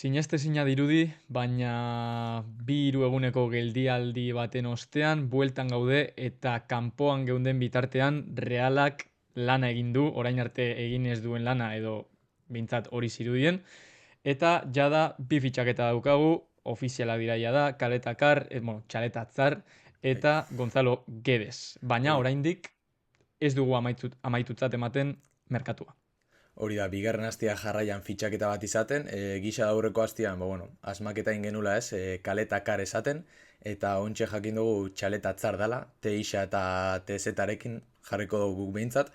Sinestezina dirudi, baina 2-3 eguneko geldialdi baten ostean bueltan gaude eta kanpoan geunden bitartean Realak lana egin du, orain arte egin ez duen lana edo behintzat hori zirudien, eta jada bi fitxaketa daukagu, ofiziala dira jada, Kaletakar, Txaletatzar Bai, eta Gonzalo Guedes. Baina hori, oraindik ez dugu amaitutzat ematen merkatua. hori da, bigarren hastia jarraian fitxaketa bat izaten, gisa da aurreko hastian, asmaketa ingenula ez, kaleta kar esaten, eta ontxe jakin dugu txaleta tzar dela, TIxa eta TZ-arekin jarriko dugu guk behintzat,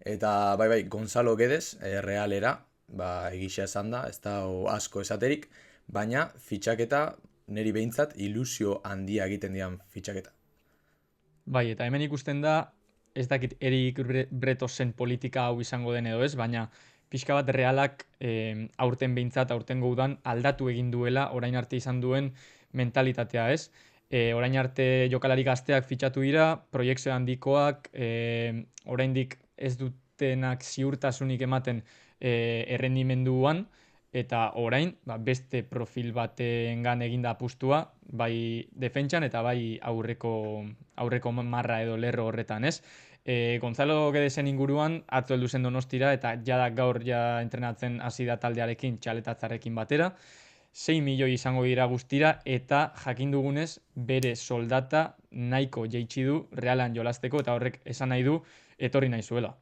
eta bai, Gonzalo Guedes, realera, egisa esan da, ez da asko esaterik, baina fitxaketa niri behintzat ilusio handia egiten dian fitxaketa. Bai, eta hemen ikusten da, ez dakit Erik Bretosen politika hau izango den edo ez, baina pixka bat Realak aurten behintzat, aurten udan aldatu egin duela orain arte izan duen mentalitatea ez. Orain arte jokalari gazteak fitxatu dira, proiekzio handikoak, oraindik ez dutenak ziurtasunik ematen errendimenduan, eta orain beste profil batengan eginda apustua, bai defentsan eta bai aurreko marra edo lerro horretan, ez? Gonzalo Guedesen inguruan atzo heldu zen Donostira eta jada gaur ja entrenatzen hasi da taldearekin, Txaletatzarekin batera. 6 milioi izango dira guztira eta jakin dugunez bere soldata nahiko jaitsi du Realan jolasteko eta horrek esan nahi du etorri nahi zuela.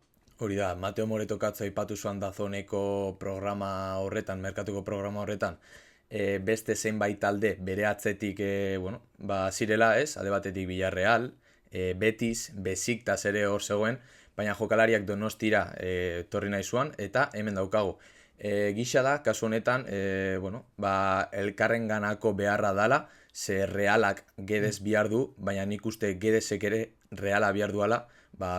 Hori da, Mateo Moreto Katzo aipatu zuan Dazoneko programa horretan, merkatuko programa horretan, beste zenbait talde bere atzetik, zirela ez, alde batetik Villarreal, Betis, Besiktas ere hor zegoen, baina jokalariak Donostira torri nahi zuan, eta hemen daukagu. Gisa da, kasu honetan, elkarren ganako beharra dala, ze Realak Guedes bihar du, baina nik uste Guedesek ere Reala bihar duala,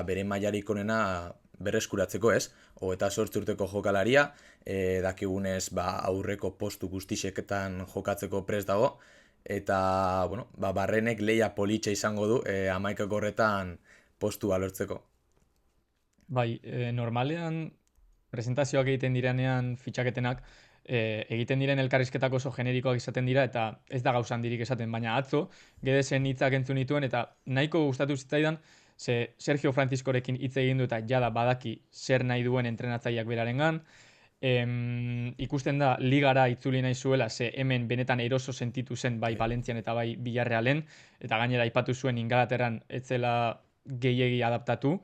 bere mailarik onena berreskuratzeko ez, eta 8 urteko jokalaria, dakigunez aurreko postu guztiseketan jokatzeko prest dago, eta barrenek leia politxa izango du 11 horretan postua lortzeko. Bai, normalean presentazioak egiten direnean fitxaketenak egiten diren elkarrizketak oso generikoak izaten dira eta ez da gauzan dirik esaten, baina atzo Gedesen hitzak entzun nituen eta nahiko gustatu zitzaidan ze Sergio Franciscorekin hitz egin du eta jada badaki zer nahi duen entrenatzaileak berarengan. Ikusten da ligara itzuli nahi zuela ze hemen benetan eroso sentitu zen bai Bai. Valentzian eta bai Villarrealen eta gainera aipatu zuen Ingalaterran ez zela gehiegi adaptatu.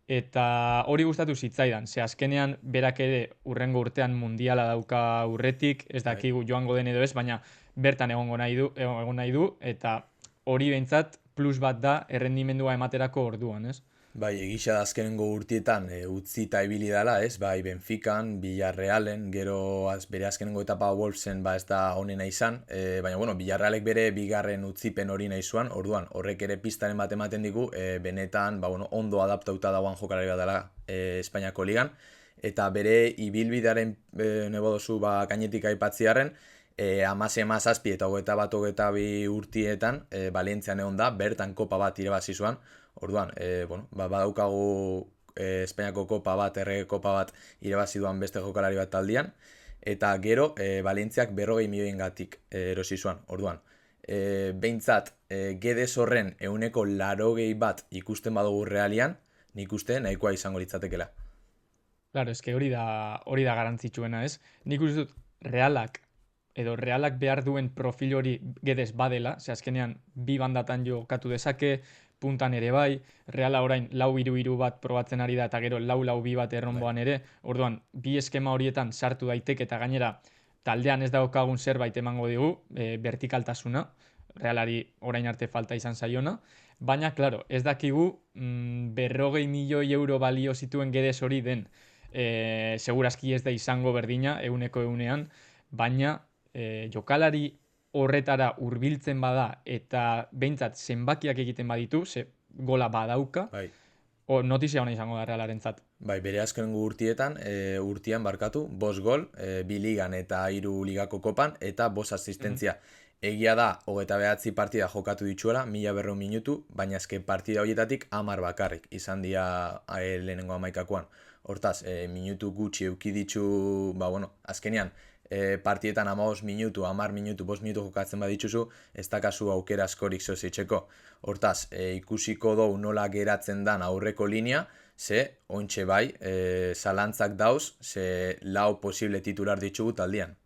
Eta hori gustatu zitzaidan, ze azkenean berak ere urrengo urtean mundiala dauka urretik, ez Bai. dakigu joango den edo ez, baina bertan egon nahi du eta hori behintzat plus bat da errendimendua ematerako orduan, ez? Bai, egisa da azkenengo urtietan utzita ibili dela, ez? Bai, Benfican, Villarrealen, gero bere azkenengo etapa Wolvesen ez da onena izan, baina Villarrealek bere bigarren utzipen hori nahi zuan, orduan, horrek ere pistaren bat ematen digu, benetan, ondo adaptauta dagoan jokalari bat dela Espainiako ligan, eta bere ibilbidearen nebodozu gainetik aipatziarren, amase amazazpi eta hogeita bi urtietan, Valentzian egon da, bertan kopa bat irabazi zuan, orduan, badaukagu Espainiako kopa bat, errege kopa bat irabazi duan beste jokalari bat taldian, eta gero Valentziak 40 milioien gatik erosi zuan, orduan. Behintzat, Guedes horren 180 bat ikusten badugu realian, nik uste nahikoa izango litzatekela. Claro, eske hori da garrantzitsuena, ez? Nik uste dut realak behar duen profil hori Gedez badela, ze azkenean bi bandatan jokatu dezake, puntan ere bai, Reala orain 4-3-3 bat probatzen ari da eta gero 4-4-2 bat Bai. erronboan ere, orduan bi eskema horietan sartu daiteke eta gainera taldean ez daukagun zerbait emango digu, vertikaltasuna, Realari orain arte falta izan zaiona, baina, claro, ez dakigu 40 milioi euro balio zituen Gedez hori den. Segurazki ez da izango berdina, euneko eunean, baina jokalari horretara hurbiltzen bada eta behintzat zenbakiak egiten baditu, ze gola badauka, Bai. notizia ona izango da Realarentzat. Bai, bere azkenengo urtietan, urtian barkatu, 5 gol, bi ligan eta 3 ligako kopan, eta 5 Mhm. asistentzia. Egia da, 29 partida jokatu dituela, 1200 minutu, baina ezke partida horietatik 10 bakarrik, izan dira lehenengo 11kakoan. Hortaz, minutu gutxi euki ditu, azkenean, partietan 15 minutu, 10 minutu, 5 minutu jokatzen baditzuzu, ez dakazu aukera askorik zozitzeko. Hortaz, ikusiko dugu nola geratzen dan aurreko linea, ze, ointxe bai, zalantzak dauz, ze lau posible titular ditugu taldian.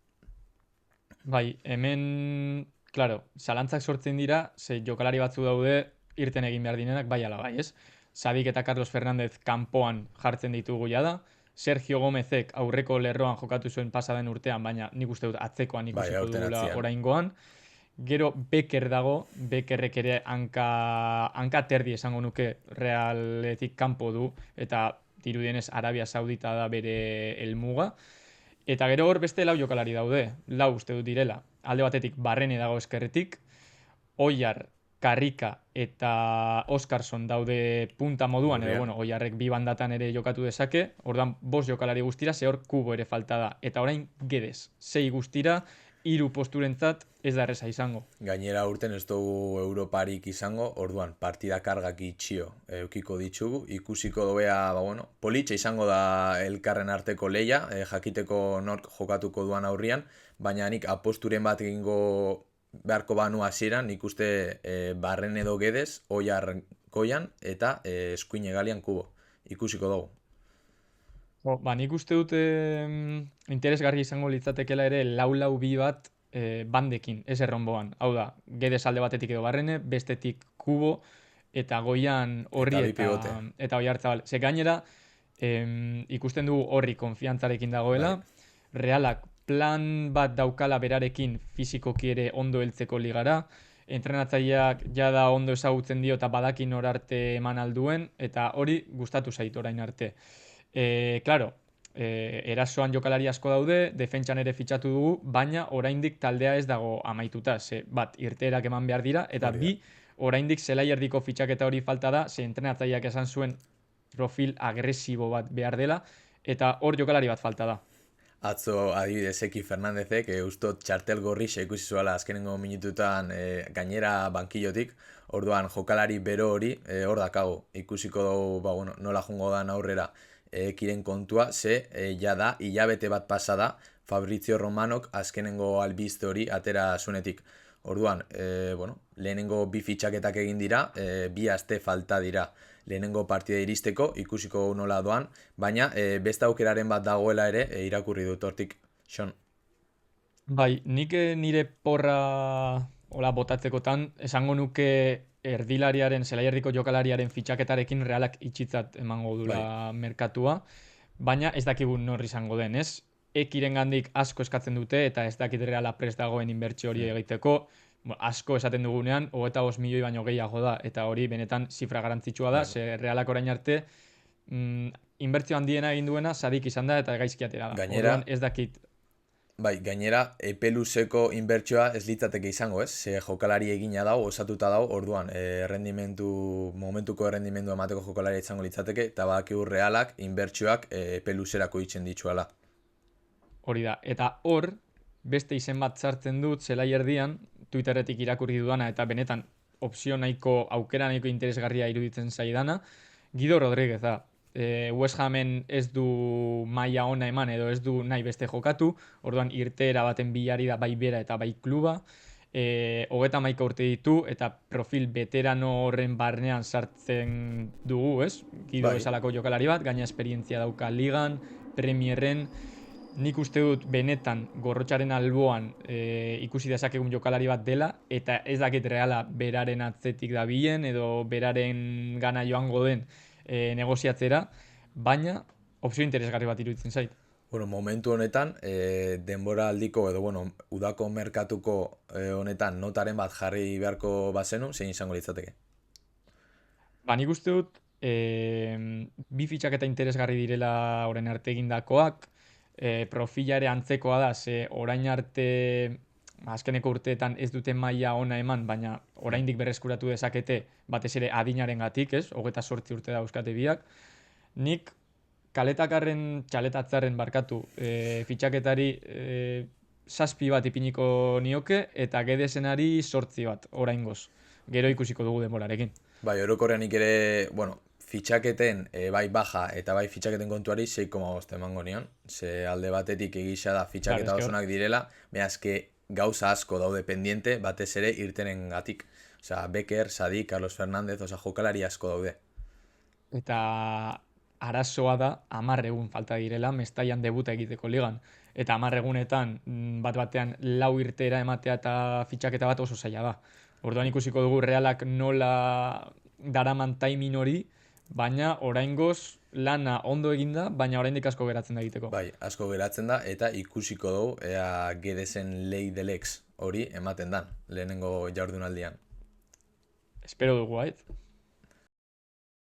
Bai, hemen, claro, zalantzak sortzen dira, ze jokalari batzu daude irten egin behar direnak, bai ala bai, ez? Sadik eta Carlos Fernández kanpoan jartzen ditugu jada, Sergio Gómezek aurreko lerroan jokatu zuen pasaden urtean, baina nik uste dut atzekoan Bai, ikusiko aurten dugula atzean. oraingoan. Gero Becker dago, Beckerrek ere hanka terdi esango nuke Realetik kanpo du, eta dirudienez Arabia Saudita da bere helmuga. Eta gero hor beste lau jokalari daude, lau uste dut direla. Alde batetik Barrene dago eskerretik, Oiar, Karrika eta Oskarson daude punta moduan, edo Neurrian. bueno, Oiarrek bi bandatan ere jokatu dezake, ordan bost jokalari guztira, ze hor kubo ere falta da. Eta orain Guedes, 6 guztira, 3 posturentzat ez da erreza izango. Gainera urten ez dugu Europarik izango, orduan partida kargak itxio eukiko ditugu, ikusiko dobea, politxe izango da elkarren arteko leia, jakiteko nork jokatuko duan aurrian, baina nik aposturen bat egingo beharko banu hasieran, nik uste Barren edo Guedes, Oiar Koian eta eskuin egalian kubo, ikusiko dugu. Nik uste dut interesgarri izango litzatekela ere lau bi bat bandekin, ez erronboan. Hau da, Guedes alde batetik edo Barrene, bestetik kubo, eta goian horri Eta bi pivote. eta Oiarzabal. Ze gainera, ikusten dugu horri konfiantzarekin dagoela, Bai. Realak plan bat daukala berarekin fizikoki ere ondo heltzeko ligara, entrenatzaileak jada ondo ezagutzen dio eta badakin arte eman alduen, eta hori gustatu zait orain arte. Claro, erasoan jokalari asko daude, defentsan ere fitxatu dugu, baina oraindik taldea ez dago amaituta, ze bat irteerak eman behar dira, eta Hori da. bi, oraindik zelai erdiko fitxaketa hori falta da, ze entrenatzaileak esan zuen profil agresibo bat behar dela, eta hor jokalari bat falta da. Atzo adibidez Eki Fernandezek ustot txartel gorrixa ikusi zuela azkenengo minututan gainera bankillotik, orduan jokalari bero hori hor dakago, ikusiko dugu nola jongo da aurrera Ekiren kontua, ze jada hilabete bat pasa da Fabrizio Romanok azkenengo albiste hori atera zunetik. Orduan, lehenengo bi fitxaketak egin dira, bi aste falta dira lehenengo partida iristeko, ikusiko nola doan, baina beste aukeraren bat dagoela ere irakurri dut hortik, Xon. Bai, nik nire porra hola botatzekotan, esango nuke erdilariaren, zelaierdiko jokalariaren fitxaketarekin Realak itxitzat emango dula merkatua, baina ez dakigu nor izango den, ez? Ekiren gandik asko eskatzen dute eta ez dakit Reala prest dagoen inbertsio hori egiteko, asko esaten dugunean, 25 milioi baino gehiago da, eta hori benetan zifra garantzitsua da, ze Realak orain arte inbertsio handiena egin duena Sadik izan da eta gaizki atera da. Gainera, orduan ez dakit. Bai, gainera, epe luzeko inbertsioa ez litzateke izango, ez? Ze jokalari egina dago, osatuta dago, orduan, momentuko errendimendu emateko jokalari izango litzateke, eta badakigu Realak inbertsioak epe luzerako itzen dituela. Hori da, eta hor, beste izen bat sartzen dut, zelai erdian, Twitterretik irakurri dudana, eta benetan opzio nahiko, aukera nahiko interesgarria iruditzen zaidana, Guido Rodríguez da. West Hamen ez du maila ona eman edo ez du nahi beste jokatu, orduan irteera baten bilari da bai bera eta bai kluba, 31 urte ditu eta profil veterano horren barnean sartzen dugu, ez? Guido bezalako jokalari bat, gaina esperientzia dauka ligan, premierren, nik uste dut benetan gorrotxaren alboan ikusi dezakegun jokalari bat dela, eta ez dakit Reala beraren atzetik dabilen edo beraren gana joango den negoziatzera, baina opzio interesgarri bat iruditzen zait. Momentu honetan, denbora aldiko edo, udako merkatuko honetan notaren bat jarri beharko bazenu, zein izango litzateke? Nik uste dut, bi fitxaketa interesgarri direla orain arte egindakoak, profila ere antzekoa da, ze orain arte azkeneko urteetan ez dute maila ona eman, baina oraindik berreskuratu dezakete batez ere adinaren gatik, ez? 28 urte da euskate biak. Nik txaletatzaren barkatu fitxaketari 7 bat ipiniko nioke eta Guedesenari 8 bat oraingoz. Gero ikusiko dugu denborarekin. Bai, orokorrean nik ere, fitxaketen bai baja eta bai fitxaketen kontuari 6,5 emango nion. Ze alde batetik egisa da Claro, fitxaketa osonak direla, baina eske gauza asko daude pendiente, batez ere irtenen gatik. Osea, Becker, Sadik, Carlos Fernández, osea, jokalari asko daude. eta arazoa da 10 egun falta direla Mestaian debuta egiteko ligan. Eta 10 egunetan bat batean lau irtera ematea eta fitxaketa bat oso zaila da. Orduan ikusiko dugu Realak nola daraman timing hori, baina oraingoz lana ondo eginda, baina oraindik asko geratzen da egiteko. Bai, asko geratzen da eta ikusiko dugu ea Gedesen Lei del Ex hori ematen dan lehenengo jardunaldian. Espero dugu,